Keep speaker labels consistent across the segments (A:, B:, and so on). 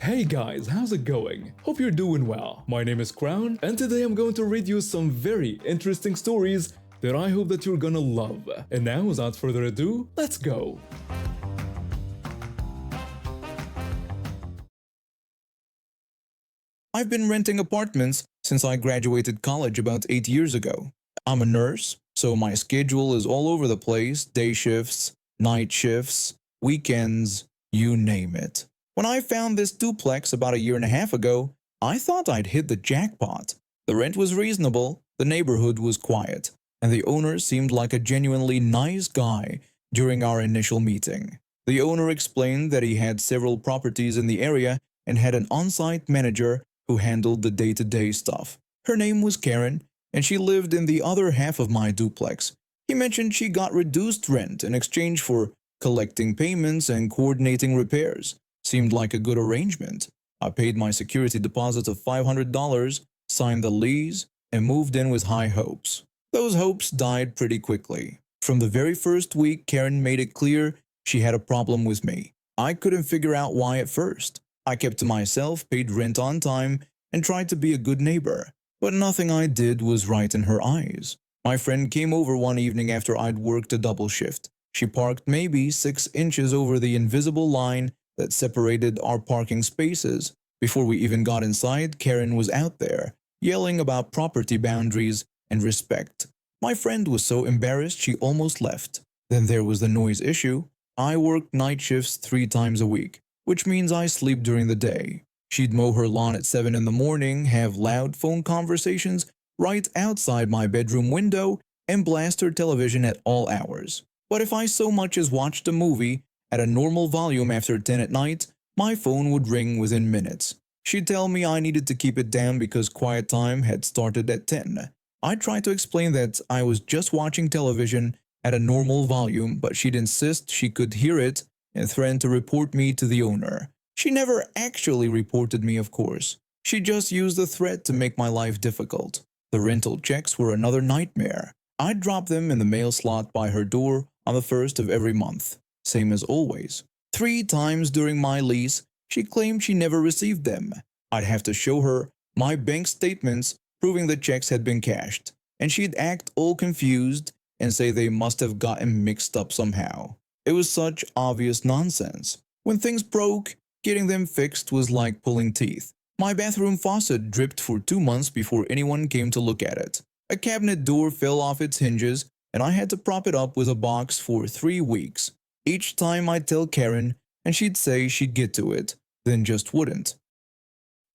A: Hey guys, how's it going? Hope you're doing well. My name is Crown, and today I'm going to read you some very interesting stories that I hope that you're gonna love. And now, without further ado, let's go!
B: I've been renting apartments since I graduated college about 8 years ago. I'm a nurse, so my schedule is all over the place: day shifts, night shifts, weekends, you name it. When I found this duplex about a year and a half ago, I thought I'd hit the jackpot. The rent was reasonable, the neighborhood was quiet, and the owner seemed like a genuinely nice guy during our initial meeting. The owner explained that he had several properties in the area and had an on-site manager who handled the day-to-day stuff. Her name was Karen, and she lived in the other half of my duplex. He mentioned she got reduced rent in exchange for collecting payments and coordinating repairs. Seemed like a good arrangement. I paid my security deposit of $500, signed the lease, and moved in with high hopes. Those hopes died pretty quickly. From the very first week, Karen made it clear she had a problem with me. I couldn't figure out why at first. I kept to myself, paid rent on time, and tried to be a good neighbor. But nothing I did was right in her eyes. My friend came over one evening after I'd worked a double shift. She parked maybe 6 inches over the invisible line that separated our parking spaces. Before we even got inside, Karen was out there, yelling about property boundaries and respect. My friend was so embarrassed she almost left. Then there was the noise issue. I worked night shifts 3 times a week, which means I sleep during the day. She'd mow her lawn at 7 in the morning, have loud phone conversations right outside my bedroom window, and blast her television at all hours. But if I so much as watched a movie at a normal volume after 10 at night, my phone would ring within minutes. She'd tell me I needed to keep it down because quiet time had started at 10. I tried to explain that I was just watching television at a normal volume, but she'd insist she could hear it and threatened to report me to the owner. She never actually reported me, of course. She just used the threat to make my life difficult. The rental checks were another nightmare. I'd drop them in the mail slot by her door on the first of every month. Same as always. 3 times during my lease, she claimed she never received them. I'd have to show her my bank statements proving the checks had been cashed, and she'd act all confused and say they must have gotten mixed up somehow. It was such obvious nonsense. When things broke, getting them fixed was like pulling teeth. My bathroom faucet dripped for 2 months before anyone came to look at it. A cabinet door fell off its hinges, and I had to prop it up with a box for 3 weeks. Each time I'd tell Karen, and she'd say she'd get to it, then just wouldn't.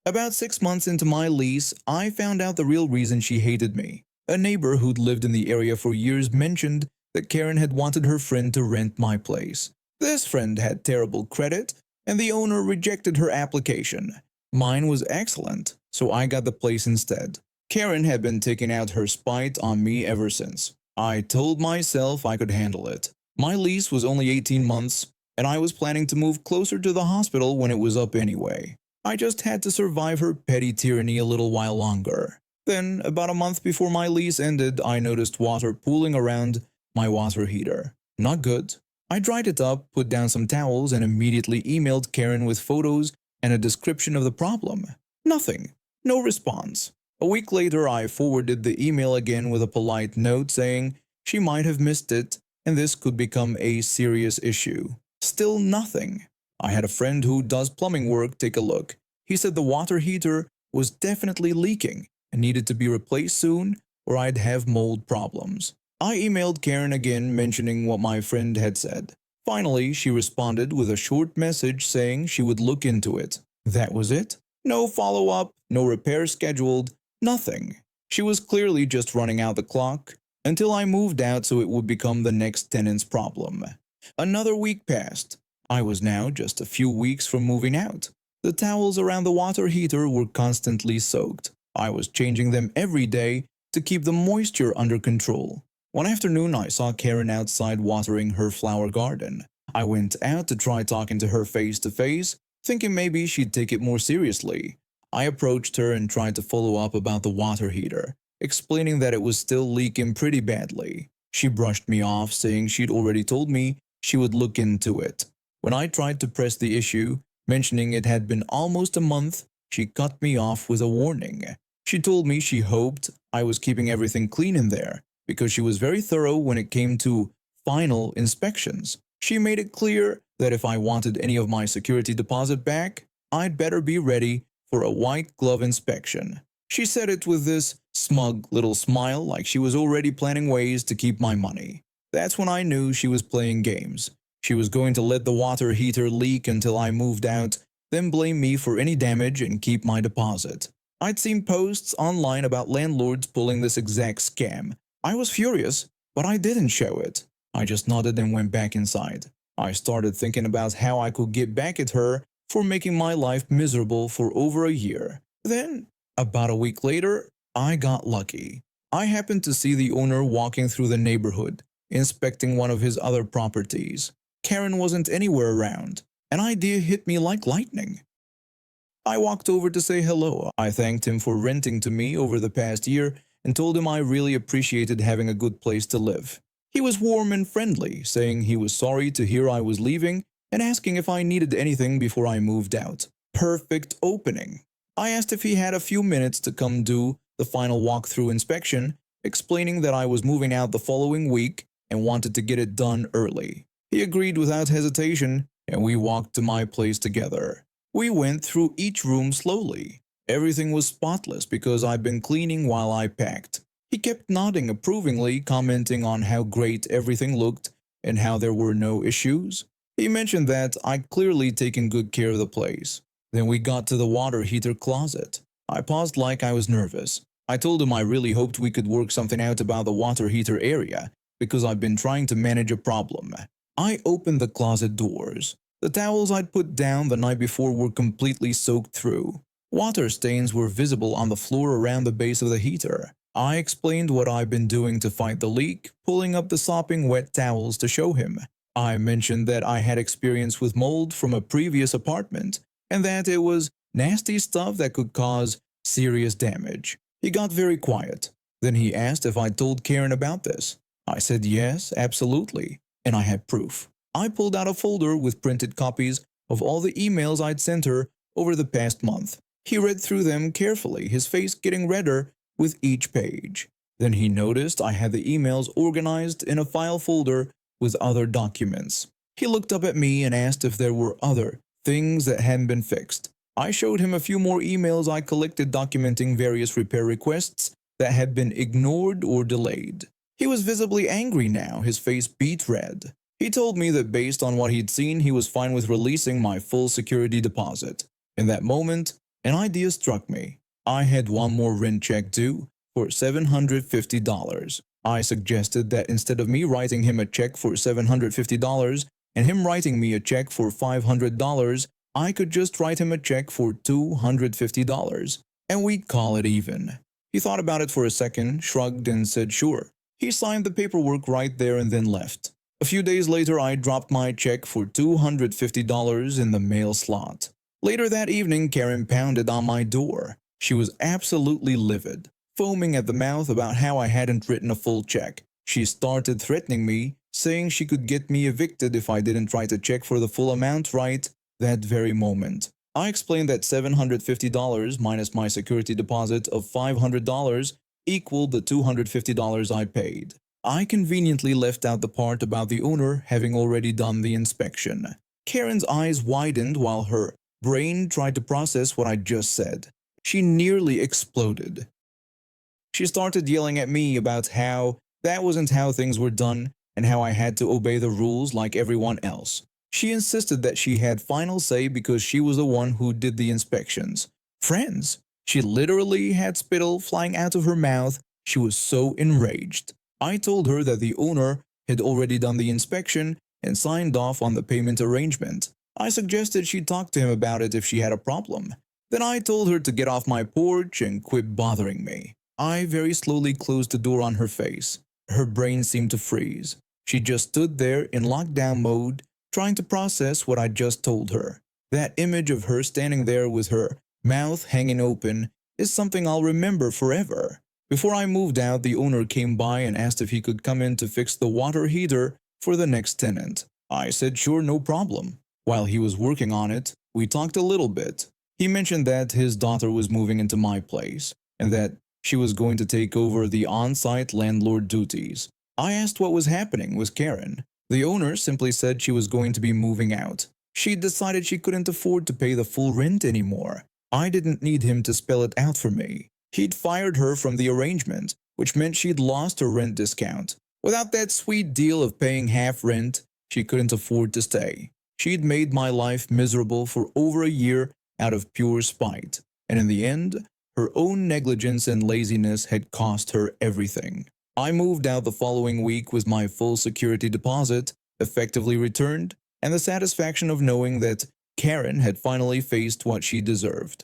B: About 6 months into my lease, I found out the real reason she hated me. A neighbor who'd lived in the area for years mentioned that Karen had wanted her friend to rent my place. This friend had terrible credit, and the owner rejected her application. Mine was excellent, so I got the place instead. Karen had been taking out her spite on me ever since. I told myself I could handle it. My lease was only 18 months, and I was planning to move closer to the hospital when it was up anyway. I just had to survive her petty tyranny a little while longer. Then, about a month before my lease ended, I noticed water pooling around my water heater. Not good. I dried it up, put down some towels, and immediately emailed Karen with photos and a description of the problem. Nothing. No response. A week later, I forwarded the email again with a polite note saying she might have missed it and this could become a serious issue. Still nothing. I had a friend who does plumbing work take a look. He said the water heater was definitely leaking and needed to be replaced soon or I'd have mold problems. I emailed Karen again mentioning what my friend had said. Finally, she responded with a short message saying she would look into it. That was it. No follow-up, no repair scheduled, nothing. She was clearly just running out the clock until I moved out so it would become the next tenant's problem. Another week passed. I was now just a few weeks from moving out. The towels around the water heater were constantly soaked. I was changing them every day to keep the moisture under control. One afternoon, I saw Karen outside watering her flower garden. I went out to try talking to her face to face, thinking maybe she'd take it more seriously. I approached her and tried to follow up about the water heater, explaining that it was still leaking pretty badly. She brushed me off, saying she'd already told me she would look into it. When I tried to press the issue, Mentioning it had been almost a month, she cut me off with a warning. She told me she hoped I was keeping everything clean in there because she was very thorough when it came to final inspections. She made it clear that if I wanted any of my security deposit back, I'd better be ready for a white glove inspection. She said it with this smug little smile like she was already planning ways to keep my money. That's when I knew she was playing games. She was going to let the water heater leak until I moved out, then blame me for any damage and keep my deposit. I'd seen posts online about landlords pulling this exact scam. I was furious, but I didn't show it. I just nodded and went back inside. I started thinking about how I could get back at her for making my life miserable for over a year. Then, about a week later, I got lucky. I happened to see the owner walking through the neighborhood, inspecting one of his other properties. Karen wasn't anywhere around. An idea hit me like lightning. I walked over to say hello. I thanked him for renting to me over the past year and told him I really appreciated having a good place to live. He was warm and friendly, saying he was sorry to hear I was leaving and asking if I needed anything before I moved out. Perfect opening. I asked if he had a few minutes to come do the final walkthrough inspection, explaining that I was moving out the following week and wanted to get it done early. He agreed without hesitation, and we walked to my place together. We went through each room slowly. Everything was spotless because I'd been cleaning while I packed. He kept nodding approvingly, commenting on how great everything looked and how there were no issues. He mentioned that I'd clearly taken good care of the place. Then we got to the water heater closet. I paused like I was nervous. I told him I really hoped we could work something out about the water heater area because I've been trying to manage a problem. I opened the closet doors. The towels I'd put down the night before were completely soaked through. Water stains were visible on the floor around the base of the heater. I explained what I'd been doing to fight the leak, pulling up the sopping wet towels to show him. I mentioned that I had experience with mold from a previous apartment and that it was nasty stuff that could cause serious damage. He got very quiet. Then he asked if I'd told Karen about this. I said yes, absolutely, and I had proof. I pulled out a folder with printed copies of all the emails I'd sent her over the past month. He read through them carefully, his face getting redder with each page. Then he noticed I had the emails organized in a file folder with other documents. He looked up at me and asked if there were other things that hadn't been fixed. I showed him a few more emails I collected documenting various repair requests that had been ignored or delayed. He was visibly angry now, his face beet red. He told me that based on what he'd seen, he was fine with releasing my full security deposit. In that moment, an idea struck me. I had one more rent check due for $750. I suggested that instead of me writing him a check for $750 and him writing me a check for $500, I could just write him a check for $250 and we'd call it even. He thought about it for a second, shrugged and said sure. He signed the paperwork right there and then left. A few days later, I dropped my check for $250 in the mail slot. Later that evening, Karen pounded on my door. She was absolutely livid, foaming at the mouth about how I hadn't written a full check. She started threatening me, saying she could get me evicted if I didn't write a check for the full amount right that very moment. I explained that $750 minus my security deposit of $500 equaled the $250 I paid. I conveniently left out the part about the owner having already done the inspection. Karen's eyes widened while her brain tried to process what I just said. She nearly exploded. She started yelling at me about how that wasn't how things were done and how I had to obey the rules like everyone else. She insisted that she had final say because she was the one who did the inspections. Friends, she literally had spittle flying out of her mouth. She was so enraged. I told her that the owner had already done the inspection and signed off on the payment arrangement. I suggested she talk to him about it if she had a problem. Then I told her to get off my porch and quit bothering me. I very slowly closed the door on her face. Her brain seemed to freeze. She just stood there in lockdown mode, trying to process what I just told her. That image of her standing there with her mouth hanging open is something I'll remember forever. Before I moved out, the owner came by and asked if he could come in to fix the water heater for the next tenant. I said sure, no problem. While he was working on it, We talked a little bit. He mentioned that his daughter was moving into my place and that she was going to take over the on-site landlord duties. I asked what was happening with Karen. The owner simply said she was going to be moving out. She decided she couldn't afford to pay the full rent anymore. I didn't need him to spell it out for me. He'd fired her from the arrangement, which meant she'd lost her rent discount. Without that sweet deal of paying half rent, she couldn't afford to stay. She'd made my life miserable for over a year out of pure spite, and in the end, her own negligence and laziness had cost her everything. I moved out the following week with my full security deposit effectively returned and the satisfaction of knowing that Karen had finally faced what she deserved.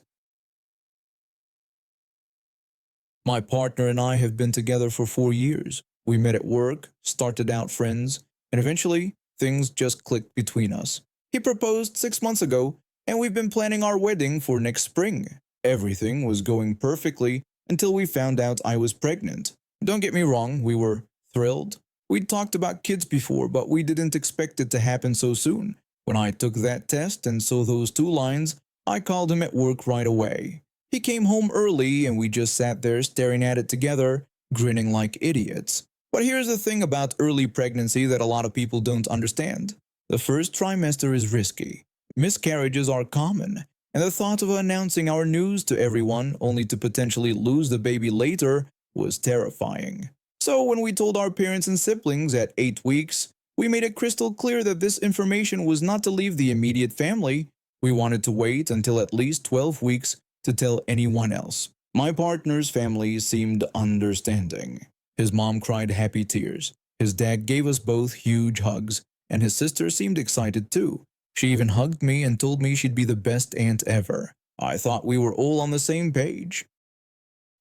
B: My partner and I have been together for 4 years. We met at work, started out friends, and eventually things just clicked between us. He proposed 6 months ago, and we've been planning our wedding for next spring. Everything was going perfectly until we found out I was pregnant. Don't get me wrong, we were thrilled. We'd talked about kids before, but we didn't expect it to happen so soon. When I took that test and saw those 2 lines, I called him at work right away. He came home early and we just sat there staring at it together, grinning like idiots. But here's the thing about early pregnancy that a lot of people don't understand. The first trimester is risky. Miscarriages are common, and the thought of announcing our news to everyone only to potentially lose the baby later was terrifying. So when we told our parents and siblings at 8 weeks, we made it crystal clear that this information was not to leave the immediate family. We wanted to wait until at least 12 weeks to tell anyone else. My partner's family seemed understanding. His mom cried happy tears. His dad gave us both huge hugs, and his sister seemed excited too. She even hugged me and told me she'd be the best aunt ever. I thought we were all on the same page.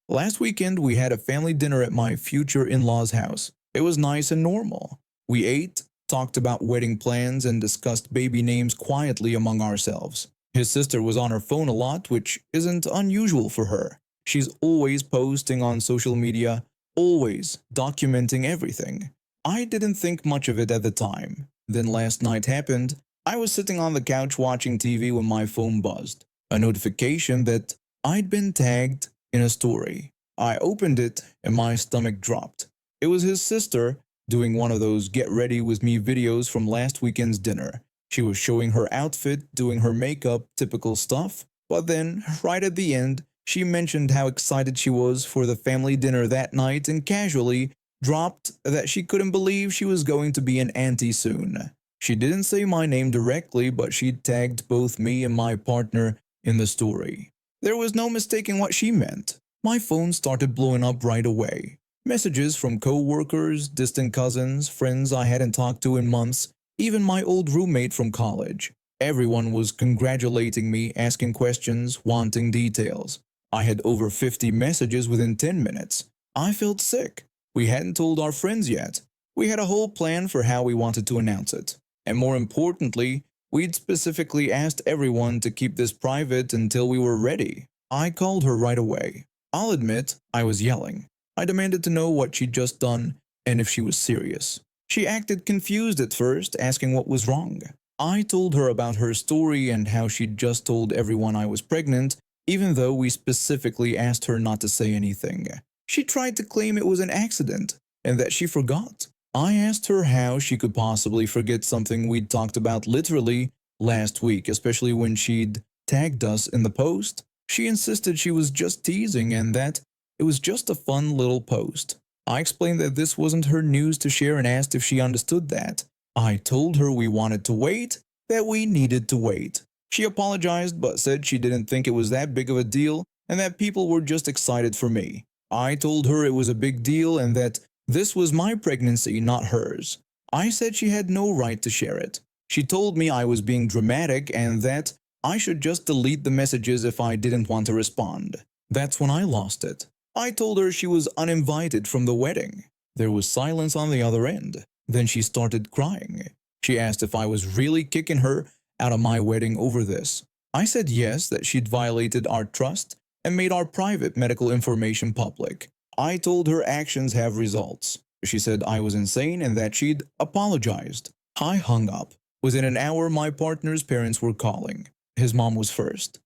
B: Last weekend, we had a family dinner at my future in-laws' house. It was nice and normal. We ate, talked about wedding plans, and discussed baby names quietly among ourselves. His sister was on her phone a lot, which isn't unusual for her. She's always posting on social media, always documenting everything. I didn't think much of it at the time. Then last night happened. I was sitting on the couch watching TV when my phone buzzed. A notification that I'd been tagged in a story. I opened it and my stomach dropped. It was his sister doing one of those get ready with me videos from last weekend's dinner. She was showing her outfit, doing her makeup, typical stuff. But then, right at the end, she mentioned how excited she was for the family dinner that night and casually dropped that she couldn't believe she was going to be an auntie soon. She didn't say my name directly, but she tagged both me and my partner in the story. There was no mistaking what she meant. My phone started blowing up right away. Messages from co-workers, distant cousins, friends I hadn't talked to in months, even my old roommate from college. Everyone was congratulating me, asking questions, wanting details. I had over 50 messages within 10 minutes. I felt sick. We hadn't told our friends yet. We had a whole plan for how we wanted to announce it. And more importantly, we'd specifically asked everyone to keep this private until we were ready. I called her right away. I'll admit, I was yelling. I demanded to know what she'd just done and if she was serious. She acted confused at first, asking what was wrong. I told her about her story and how she'd just told everyone I was pregnant, even though we specifically asked her not to say anything. She tried to claim it was an accident and that she forgot. I asked her how she could possibly forget something we'd talked about literally last week, especially when she'd tagged us in the post. She insisted she was just teasing and that it was just a fun little post. I explained that this wasn't her news to share and asked if she understood that. I told her we wanted to wait, that we needed to wait. She apologized but said she didn't think it was that big of a deal and that people were just excited for me. I told her it was a big deal and that this was my pregnancy, not hers. I said she had no right to share it. She told me I was being dramatic and that I should just delete the messages if I didn't want to respond. That's when I lost it. I told her she was uninvited from the wedding. There was silence on the other end. Then she started crying. She asked if I was really kicking her out of my wedding over this. I said yes, that she'd violated our trust and made our private medical information public. I told her actions have results. She said I was insane and that she'd apologized. I hung up. Within an hour, my partner's parents were calling. his mom was first.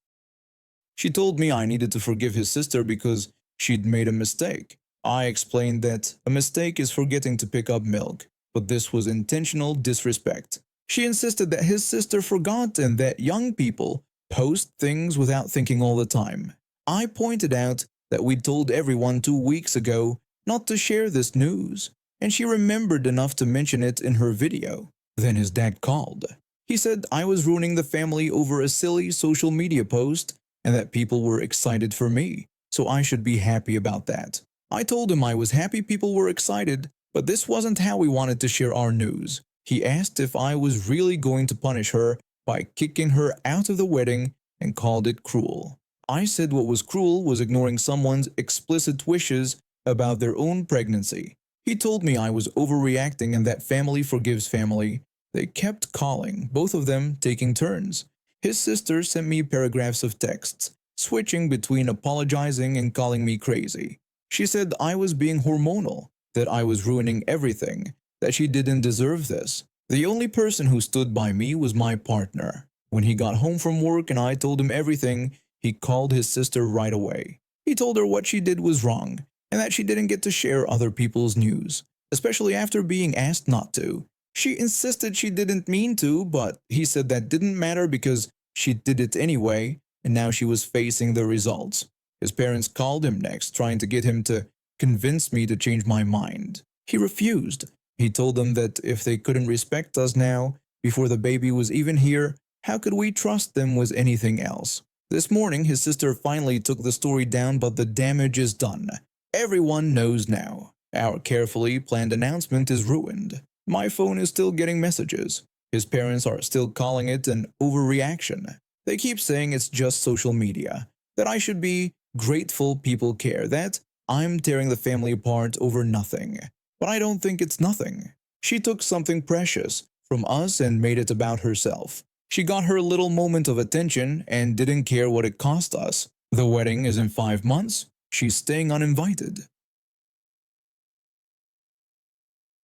B: She told me I needed to forgive his sister because she'd made a mistake. I explained that a mistake is forgetting to pick up milk, but this was intentional disrespect. She insisted that his sister forgot and that young people post things without thinking all the time. I pointed out that we'd told everyone 2 weeks ago not to share this news, and she remembered enough to mention it in her video. Then his dad called. He said I was ruining the family over a silly social media post and that people were excited for me, so I should be happy about that. I told him I was happy people were excited, but this wasn't how we wanted to share our news. He asked if I was really going to punish her by kicking her out of the wedding and called it cruel. I said what was cruel was ignoring someone's explicit wishes about their own pregnancy. He told me I was overreacting and that family forgives family. They kept calling, both of them taking turns. His sister sent me paragraphs of texts, switching between apologizing and calling me crazy. She said I was being hormonal, that I was ruining everything, that she didn't deserve this. The only person who stood by me was my partner. When he got home from work and I told him everything, he called his sister right away. He told her what she did was wrong, and that she didn't get to share other people's news, especially after being asked not to. She insisted she didn't mean to, but he said that didn't matter because she did it anyway, and now she was facing the results. His parents called him next, trying to get him to convince me to change my mind. He refused. He told them that if they couldn't respect us now, before the baby was even here, how could we trust them with anything else? This morning, his sister finally took the story down, but the damage is done. Everyone knows now. Our carefully planned announcement is ruined. My phone is still getting messages. His parents are still calling it an overreaction. They keep saying it's just social media, that I should be grateful people care, that I'm tearing the family apart over nothing. But I don't think it's nothing. She took something precious from us and made it about herself. She got her little moment of attention and didn't care what it cost us. The wedding is in 5 months. She's staying uninvited.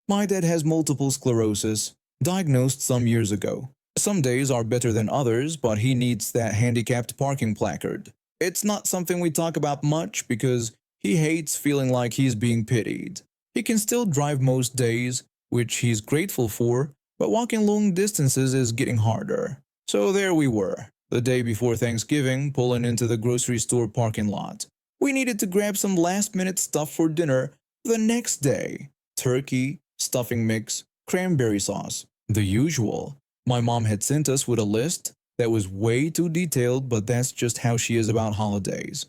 B: My dad has multiple sclerosis, diagnosed some years ago. Some days are better than others, but he needs that handicapped parking placard. It's not something we talk about much because he hates feeling like he's being pitied. He can still drive most days, which he's grateful for, but walking long distances is getting harder. So there we were, the day before Thanksgiving, pulling into the grocery store parking lot. We needed to grab some last-minute stuff for dinner the next day. Turkey, stuffing mix, cranberry sauce, the usual. My mom had sent us with a list that was way too detailed, but that's just how she is about holidays.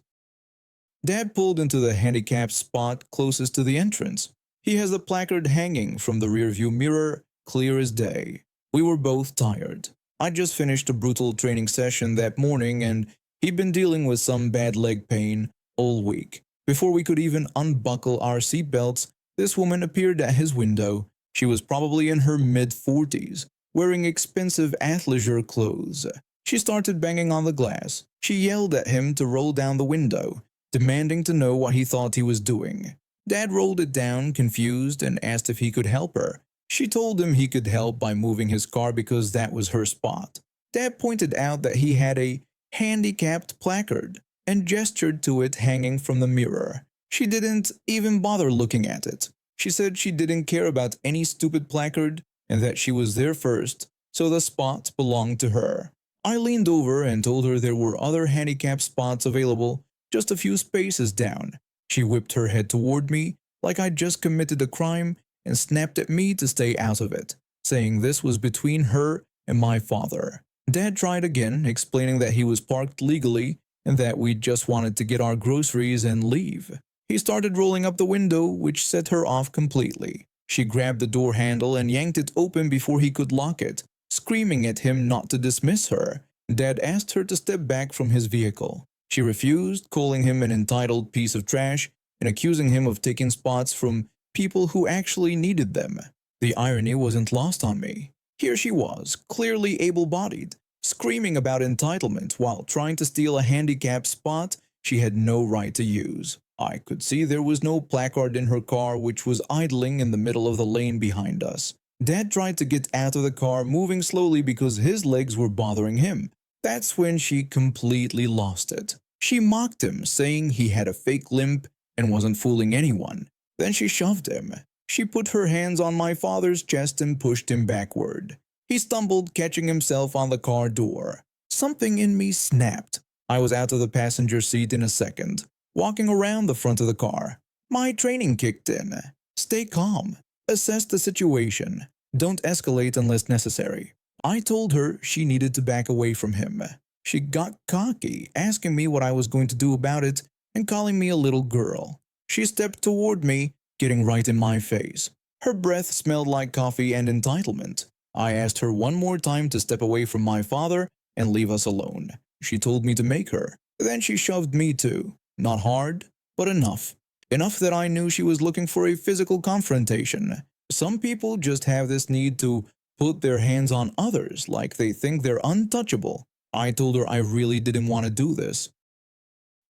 B: Dad pulled into the handicapped spot closest to the entrance. He has the placard hanging from the rearview mirror, clear as day. We were both tired. I just finished a brutal training session that morning and he'd been dealing with some bad leg pain all week. Before we could even unbuckle our seatbelts, this woman appeared at his window. She was probably in her mid-40s, wearing expensive athleisure clothes. She started banging on the glass. She yelled at him to roll down the window, demanding to know what he thought he was doing. Dad rolled it down, confused, and asked if he could help her. She told him he could help by moving his car because that was her spot. Dad pointed out that he had a handicapped placard and gestured to it hanging from the mirror. She didn't even bother looking at it. She said she didn't care about any stupid placard and that she was there first, so the spot belonged to her. I leaned over and told her there were other handicapped spots available, just a few spaces down. She whipped her head toward me like I'd just committed a crime and snapped at me to stay out of it, saying this was between her and my father. Dad tried again, explaining that he was parked legally and that we just wanted to get our groceries and leave. He started rolling up the window, which set her off completely. She grabbed the door handle and yanked it open before he could lock it, screaming at him not to dismiss her. Dad asked her to step back from his vehicle. She refused, calling him an entitled piece of trash and accusing him of taking spots from people who actually needed them. The irony wasn't lost on me. Here she was, clearly able-bodied, screaming about entitlement while trying to steal a handicapped spot she had no right to use. I could see there was no placard in her car, which was idling in the middle of the lane behind us. Dad tried to get out of the car, moving slowly because his legs were bothering him. That's when she completely lost it. She mocked him, saying he had a fake limp and wasn't fooling anyone. Then she shoved him. She put her hands on my father's chest and pushed him backward. He stumbled, catching himself on the car door. Something in me snapped. I was out of the passenger seat in a second, walking around the front of the car. My training kicked in. Stay calm. Assess the situation. Don't escalate unless necessary. I told her she needed to back away from him. She got cocky, asking me what I was going to do about it and calling me a little girl. She stepped toward me, getting right in my face. Her breath smelled like coffee and entitlement. I asked her one more time to step away from my father and leave us alone. She told me to make her. Then she shoved me too. Not hard, but enough. Enough that I knew she was looking for a physical confrontation. Some people just have this need to put their hands on others like they think they're untouchable. I told her I really didn't want to do this.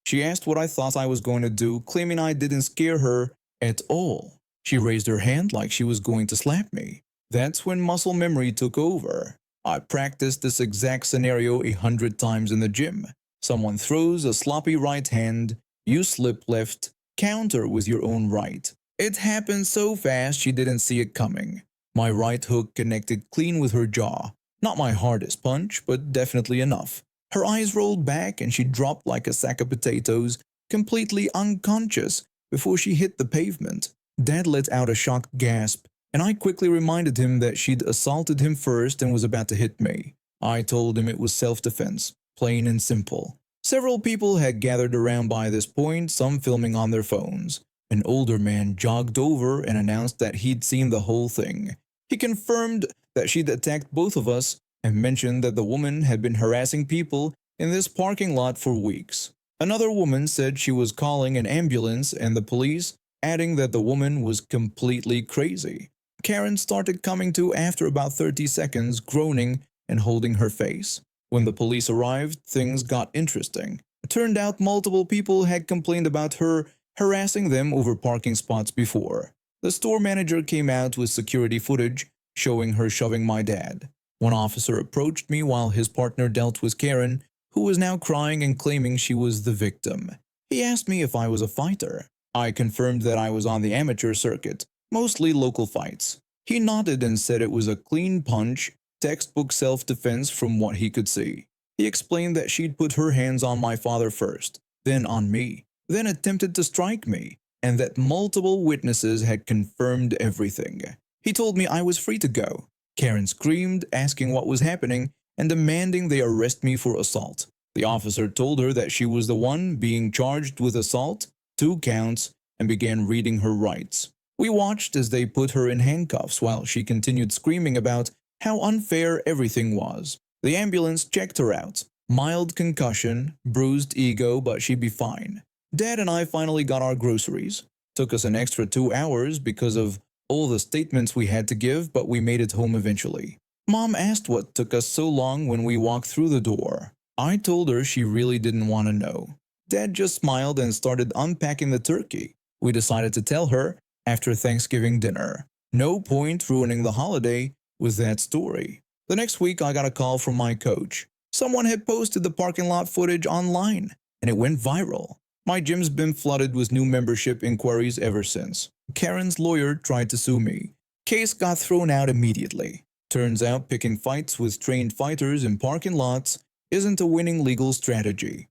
B: She asked what I thought I was going to do, claiming I didn't scare her at all. She raised her hand like she was going to slap me. That's when muscle memory took over. I practiced this exact scenario 100 times in the gym. Someone throws a sloppy right hand, you slip left, counter with your own right. It happened so fast she didn't see it coming. My right hook connected clean with her jaw. Not my hardest punch, but definitely enough. Her eyes rolled back and she dropped like a sack of potatoes, completely unconscious, before she hit the pavement. Dad let out a shocked gasp, and I quickly reminded him that she'd assaulted him first and was about to hit me. I told him it was self-defense, plain and simple. Several people had gathered around by this point, some filming on their phones. An older man jogged over and announced that he'd seen the whole thing. He confirmed that she'd attacked both of us and mentioned that the woman had been harassing people in this parking lot for weeks. Another woman said she was calling an ambulance and the police, adding that the woman was completely crazy. Karen started coming to after about 30 seconds, groaning and holding her face. When the police arrived, things got interesting. It turned out multiple people had complained about her harassing them over parking spots before. The store manager came out with security footage showing her shoving my dad. One officer approached me while his partner dealt with Karen, who was now crying and claiming she was the victim. He asked me if I was a fighter. I confirmed that I was on the amateur circuit, mostly local fights. He nodded and said it was a clean punch, textbook self-defense from what he could see. He explained that she'd put her hands on my father first, then on me, then attempted to strike me, and that multiple witnesses had confirmed everything. He told me I was free to go. Karen screamed, asking what was happening and demanding they arrest me for assault. The officer told her that she was the one being charged with assault, 2 counts, and began reading her rights. We watched as they put her in handcuffs while she continued screaming about how unfair everything was. The ambulance checked her out. Mild concussion, bruised ego, but she'd be fine. Dad and I finally got our groceries. Took us an extra 2 hours because of all the statements we had to give, but we made it home eventually. Mom asked what took us so long when we walked through the door. I told her she really didn't want to know. Dad just smiled and started unpacking the turkey. We decided to tell her after Thanksgiving dinner. No point ruining the holiday with that story. The next week I got a call from my coach. Someone had posted the parking lot footage online, and it went viral. My gym's been flooded with new membership inquiries ever since. Karen's lawyer tried to sue me. Case got thrown out immediately. Turns out picking fights with trained fighters in parking lots isn't a winning legal strategy.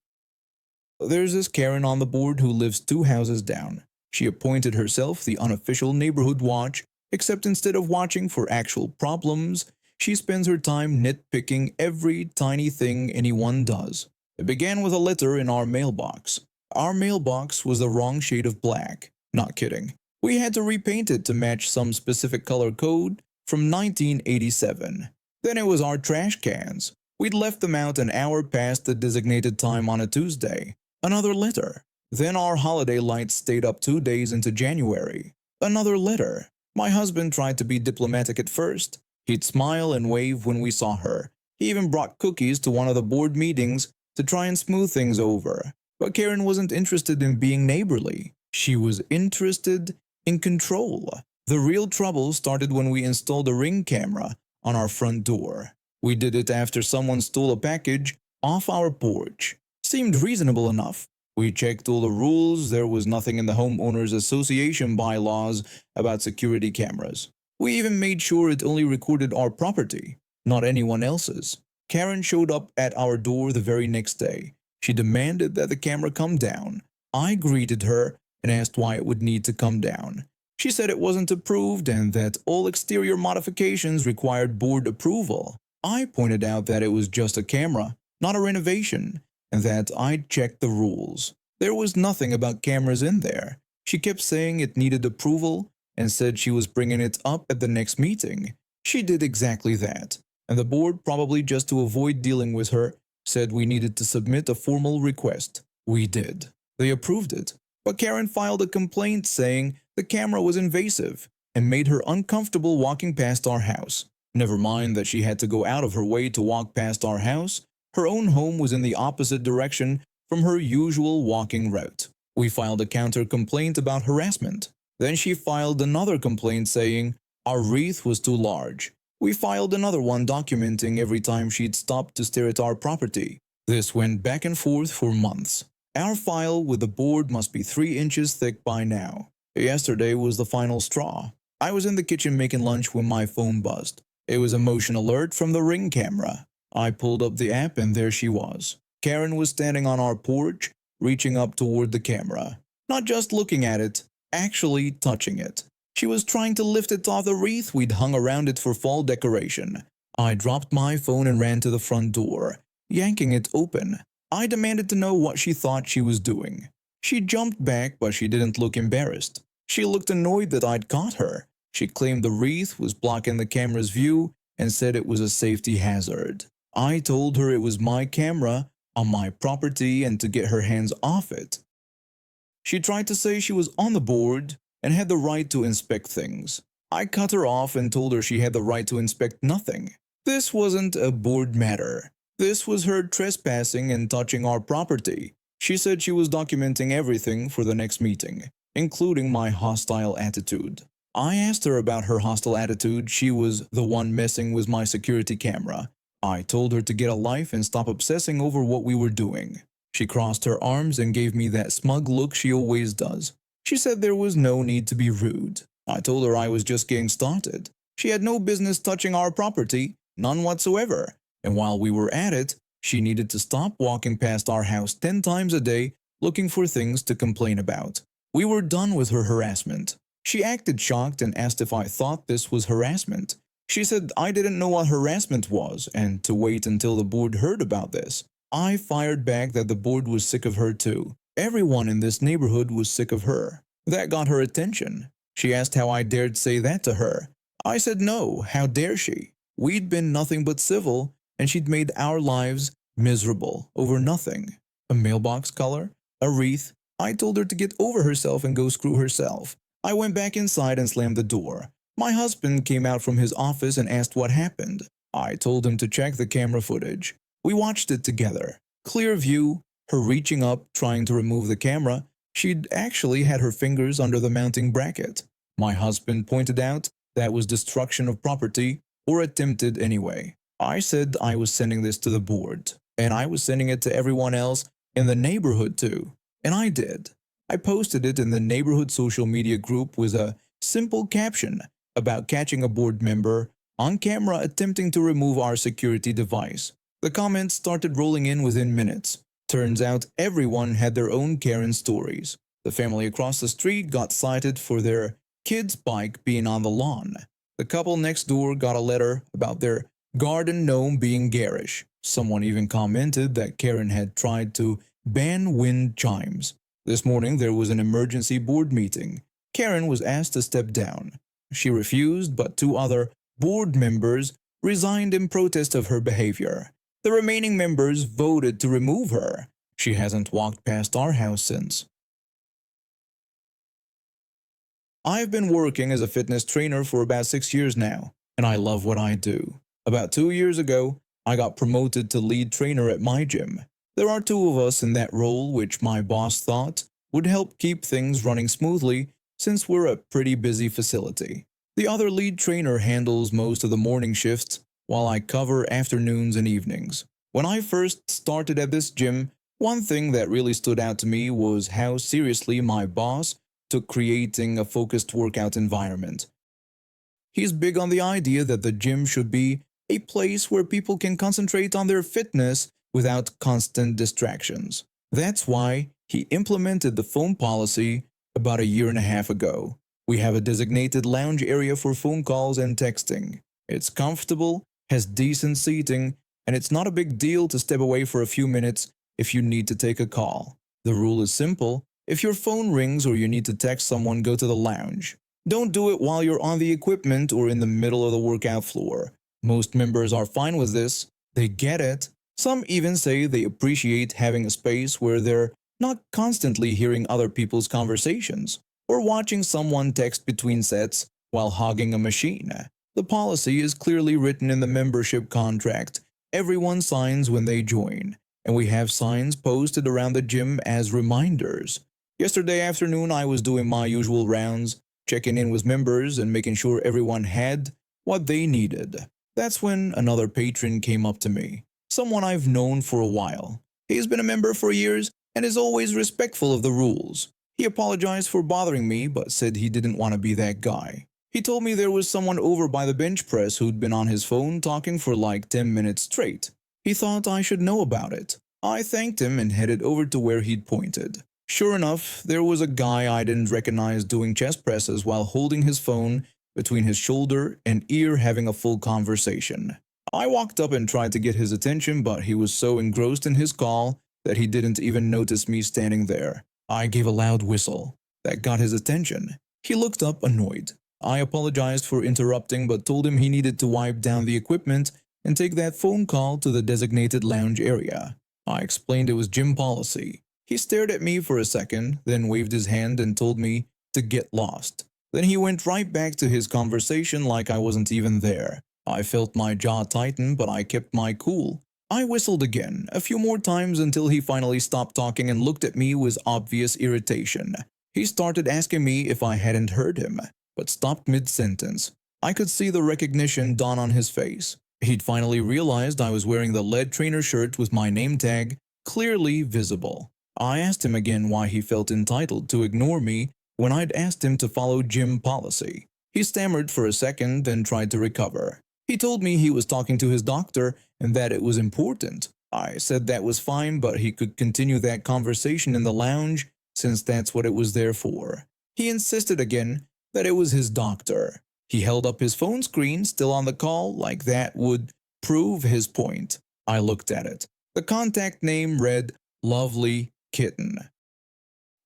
B: There's this Karen on the board who lives 2 houses down. She appointed herself the unofficial neighborhood watch, except instead of watching for actual problems, she spends her time nitpicking every tiny thing anyone does. It began with a letter in our mailbox. Our mailbox was the wrong shade of black. Not kidding. We had to repaint it to match some specific color code from 1987. Then it was our trash cans. We'd left them out an hour past the designated time on a Tuesday. Another letter. Then our holiday lights stayed up 2 days into January. Another letter. My husband tried to be diplomatic at first. He'd smile and wave when we saw her. He even brought cookies to one of the board meetings to try and smooth things over. But Karen wasn't interested in being neighborly. She was interested in control. The real trouble started when we installed a Ring camera on our front door. We did it after someone stole a package off our porch. Seemed reasonable enough. We checked all the rules. There was nothing in the Homeowners Association bylaws about security cameras. We even made sure it only recorded our property, not anyone else's. Karen showed up at our door the very next day. She demanded that the camera come down. I greeted her and asked why it would need to come down. She said it wasn't approved and that all exterior modifications required board approval. I pointed out that it was just a camera, not a renovation, and that I'd checked the rules. There was nothing about cameras in there. She kept saying it needed approval and said she was bringing it up at the next meeting. She did exactly that, and the board, probably just to avoid dealing with her, said we needed to submit a formal request. We did. They approved it, but Karen filed a complaint saying the camera was invasive and made her uncomfortable walking past our house. Never mind that she had to go out of her way to walk past our house. Her own home was in the opposite direction from her usual walking route. We filed a counter complaint about harassment. Then she filed another complaint saying our wreath was too large. We filed another one documenting every time she'd stopped to stare at our property. This went back and forth for months. Our file with the board must be 3 inches thick by now. Yesterday was the final straw. I was in the kitchen making lunch when my phone buzzed. It was a motion alert from the Ring camera. I pulled up the app and there she was. Karen was standing on our porch, reaching up toward the camera. Not just looking at it, actually touching it. She was trying to lift it off the wreath we'd hung around it for fall decoration. I dropped my phone and ran to the front door, yanking it open. I demanded to know what she thought she was doing. She jumped back, but she didn't look embarrassed. She looked annoyed that I'd caught her. She claimed the wreath was blocking the camera's view and said it was a safety hazard. I told her it was my camera on my property and to get her hands off it. She tried to say she was on the board and had the right to inspect things. I cut her off and told her she had the right to inspect nothing. This wasn't a board matter. This was her trespassing and touching our property. She said she was documenting everything for the next meeting, including my hostile attitude. I asked her about her hostile attitude. She was the one messing with my security camera. I told her to get a life and stop obsessing over what we were doing. She crossed her arms and gave me that smug look she always does. She said there was no need to be rude. I told her I was just getting started. She had no business touching our property, none whatsoever. And while we were at it, she needed to stop walking past our house 10 times a day looking for things to complain about. We were done with her harassment. She acted shocked and asked if I thought this was harassment. She said I didn't know what harassment was and to wait until the board heard about this. I fired back that the board was sick of her too. Everyone in this neighborhood was sick of her. That got her attention. She asked how I dared say that to her. I said no, how dare she? We'd been nothing but civil, and she'd made our lives miserable over nothing. A mailbox color? A wreath? I told her to get over herself and go screw herself. I went back inside and slammed the door. My husband came out from his office and asked what happened. I told him to check the camera footage. We watched it together. Clear view, her reaching up, trying to remove the camera. She'd actually had her fingers under the mounting bracket. My husband pointed out that was destruction of property, or attempted anyway. I said I was sending this to the board, and I was sending it to everyone else in the neighborhood too. And I did. I posted it in the neighborhood social media group with a simple caption about catching a board member on camera attempting to remove our security device. The comments started rolling in within minutes. Turns out everyone had their own Karen stories. The family across the street got cited for their kid's bike being on the lawn. The couple next door got a letter about their garden gnome being garish. Someone even commented that Karen had tried to ban wind chimes. This morning there was an emergency board meeting. Karen was asked to step down. She refused, but 2 other board members resigned in protest of her behavior. The remaining members voted to remove her. She hasn't walked past our house since. I've been working as a fitness trainer for about 6 years now, and I love what I do. About 2 years ago, I got promoted to lead trainer at my gym. There are 2 of us in that role, which my boss thought would help keep things running smoothly since we're a pretty busy facility. The other lead trainer handles most of the morning shifts while I cover afternoons and evenings. When I first started at this gym, one thing that really stood out to me was how seriously my boss took creating a focused workout environment. He's big on the idea that the gym should be a place where people can concentrate on their fitness without constant distractions. That's why he implemented the phone policy about a year and a half ago. We have a designated lounge area for phone calls and texting. It's comfortable, has decent seating, and it's not a big deal to step away for a few minutes if you need to take a call. The rule is simple: if your phone rings or you need to text someone, go to the lounge. Don't do it while you're on the equipment or in the middle of the workout floor. Most members are fine with this. They get it. Some even say they appreciate having a space where they're not constantly hearing other people's conversations or watching someone text between sets while hogging a machine. The policy is clearly written in the membership contract. Everyone signs when they join, and we have signs posted around the gym as reminders. Yesterday afternoon, I was doing my usual rounds, checking in with members and making sure everyone had what they needed. That's when another patron came up to me, someone I've known for a while. He's been a member for years and is always respectful of the rules. He apologized for bothering me, but said he didn't want to be that guy. He told me there was someone over by the bench press who'd been on his phone talking for like 10 minutes straight. He thought I should know about it. I thanked him and headed over to where he'd pointed. Sure enough, there was a guy I didn't recognize doing chest presses while holding his phone between his shoulder and ear, having a full conversation. I walked up and tried to get his attention, but he was so engrossed in his call that he didn't even notice me standing there. I gave a loud whistle. That got his attention. He looked up annoyed. I apologized for interrupting, but told him he needed to wipe down the equipment and take that phone call to the designated lounge area. I explained it was gym policy. He stared at me for a second, then waved his hand and told me to get lost. Then he went right back to his conversation like I wasn't even there. I felt my jaw tighten, but I kept my cool. I whistled again, a few more times until he finally stopped talking and looked at me with obvious irritation. He started asking me if I hadn't heard him, but stopped mid-sentence. I could see the recognition dawn on his face. He'd finally realized I was wearing the lead trainer shirt with my name tag clearly visible. I asked him again why he felt entitled to ignore me when I'd asked him to follow gym policy. He stammered for a second, then tried to recover. He told me he was talking to his doctor and that it was important. I said that was fine, but he could continue that conversation in the lounge since that's what it was there for. He insisted again that it was his doctor. He held up his phone screen, still on the call, like that would prove his point. I looked at it. The contact name read Lovely Kitten.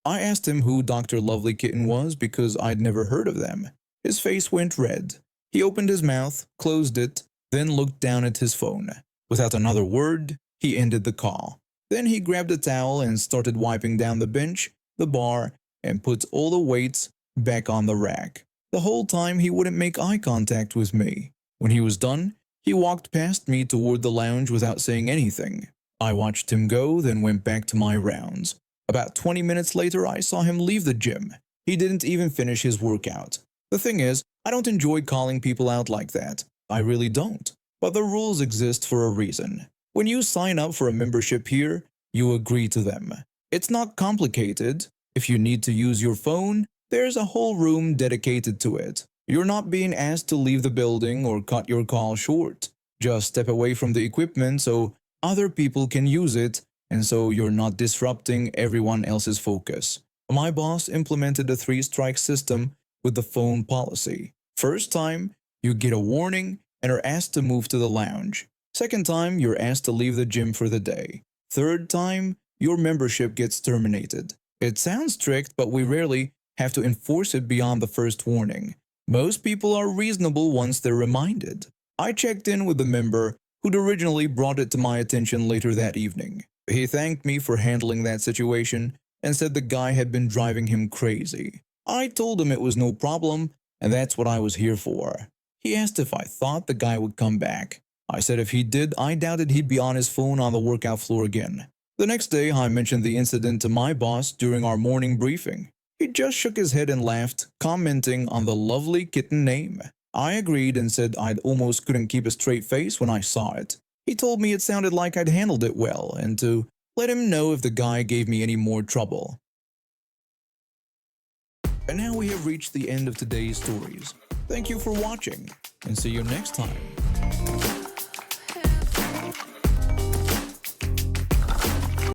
B: I asked him who Dr. Lovely Kitten was because I'd never heard of them. His face went red. He opened his mouth, closed it, then looked down at his phone. Without another word, he ended the call. Then he grabbed a towel and started wiping down the bench, the bar, and put all the weights back on the rack. The whole time he wouldn't make eye contact with me. When he was done, he walked past me toward the lounge without saying anything. I watched him go, then went back to my rounds. About 20 minutes later, I saw him leave the gym. He didn't even finish his workout. The thing is, I don't enjoy calling people out like that. I really don't. But the rules exist for a reason. When you sign up for a membership here, you agree to them. It's not complicated. If you need to use your phone, there's a whole room dedicated to it. You're not being asked to leave the building or cut your call short. Just step away from the equipment so other people can use it, and so you're not disrupting everyone else's focus. My boss implemented a 3-strike system with the phone policy. First time, you get a warning and are asked to move to the lounge. Second time, you're asked to leave the gym for the day. Third time, your membership gets terminated. It sounds strict, but we rarely have to enforce it beyond the first warning. Most people are reasonable once they're reminded. I checked in with the member who'd originally brought it to my attention later that evening. He thanked me for handling that situation and said the guy had been driving him crazy. I told him it was no problem, and that's what I was here for. He asked if I thought the guy would come back. I said if he did, I doubted he'd be on his phone on the workout floor again. The next day, I mentioned the incident to my boss during our morning briefing. He just shook his head and laughed, commenting on the Lovely Kitten name. I agreed and said I'd almost couldn't keep a straight face when I saw it. He told me it sounded like I'd handled it well and to let him know if the guy gave me any more trouble. And now we have reached the end of today's stories. Thank you for watching, and see you next time.